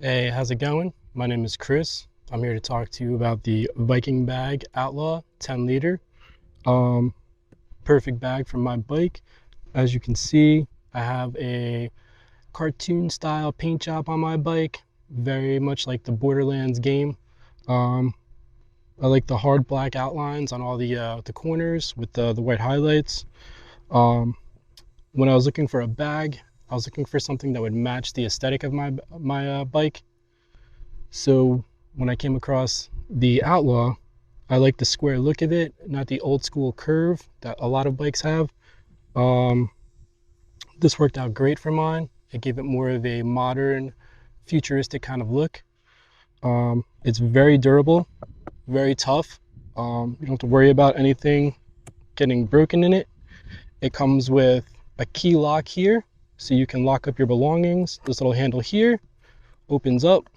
Hey, how's it going? My name is Chris. I'm here to talk to you about the Viking Bag Outlaw 10 liter. Um, Perfect bag for my bike. As you can see, I have a cartoon style paint job on my bike, very much like the Borderlands game. Um, I like the hard black outlines on all the corners with the white highlights. Um, when I was looking for a bag, I was looking for something that would match the aesthetic of my bike. So when I came across the Outlaw, I like the square look of it, not the old school curve that a lot of bikes have. Um, this worked out great for mine. It gave it more of a modern, futuristic kind of look. It's very durable, very tough. You don't have to worry about anything getting broken in it. It comes with a key lock here, so you can lock up your belongings. This little handle here opens up.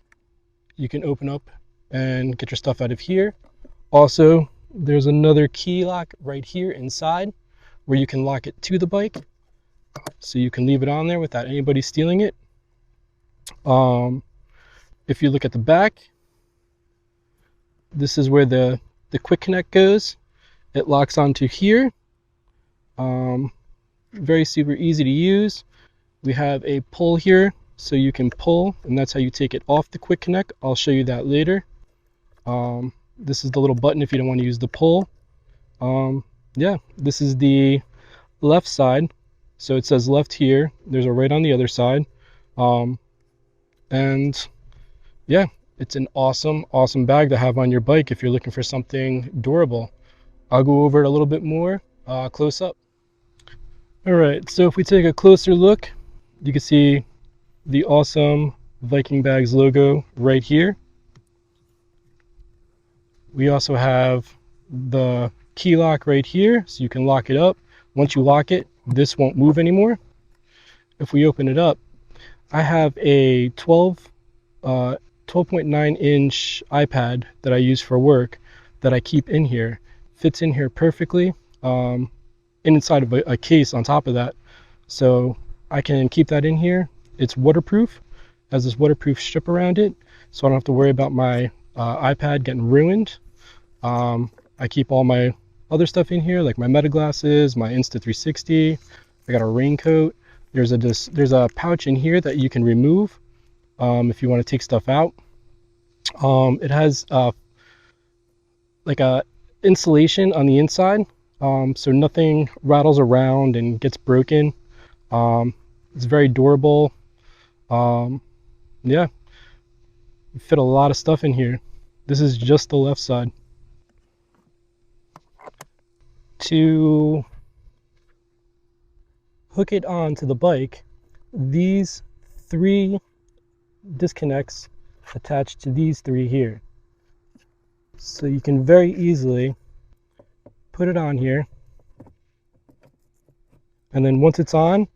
You can open up and get your stuff out of here. Also, there's another key lock right here inside where you can lock it to the bike. So you can leave it on there without anybody stealing it. If you look at the back, this is where the quick connect goes. It locks onto here. Very super easy to use. We have a pull here, so you can pull, and that's how you take it off the quick connect. I'll show you that later. This is the little button if you don't want to use the pull. Yeah, this is the left side. So it says left here. There's a right on the other side. And yeah, it's an awesome bag to have on your bike if you're looking for something durable. I'll go over it a little bit more close up. All right, so if we take a closer look, you can see the awesome Viking Bags logo right here. We also have the key lock right here, so you can lock it up. Once you lock it, this won't move anymore. If we open it up, I have a 12.9 inch iPad that I use for work that I keep in here. Fits in here perfectly, inside of a case on top of that. So I can keep that in here. It's waterproof, has this waterproof strip around it, so I don't have to worry about my iPad getting ruined. I keep all my other stuff in here, like my meta glasses, my Insta360. I got a raincoat. There's a pouch in here that you can remove if you want to take stuff out. It has like a insulation on the inside, so nothing rattles around and gets broken. It's very durable. Yeah, fit a lot of stuff in here. This is just the left side. To hook it onto the bike, these 3 disconnects attach to these 3 here. So you can very easily put it on here, and then once it's on,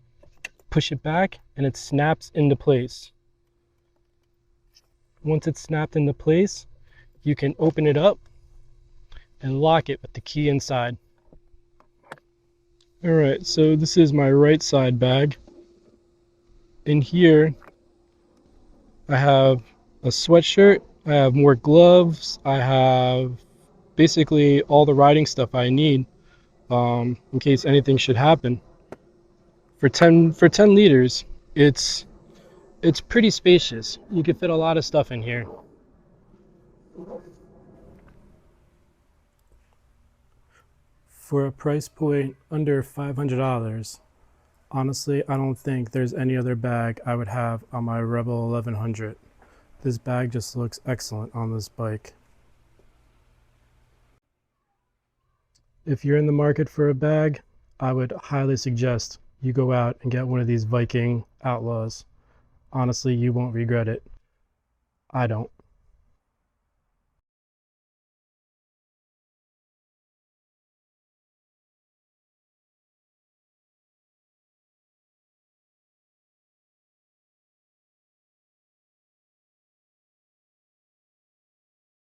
push it back and it snaps into place. Once it's snapped into place, you can open it up and lock it with the key inside. All right, so this is my right side bag. In here, I have a sweatshirt, I have more gloves, I have basically all the riding stuff I need in case anything should happen. For 10 liters, it's pretty spacious. You can fit a lot of stuff in here. For a price point under $500, honestly, I don't think there's any other bag I would have on my Rebel 1100. This bag just looks excellent on this bike. If you're in the market for a bag, I would highly suggest you go out and get one of these Viking Outlaws. Honestly, you won't regret it. I don't.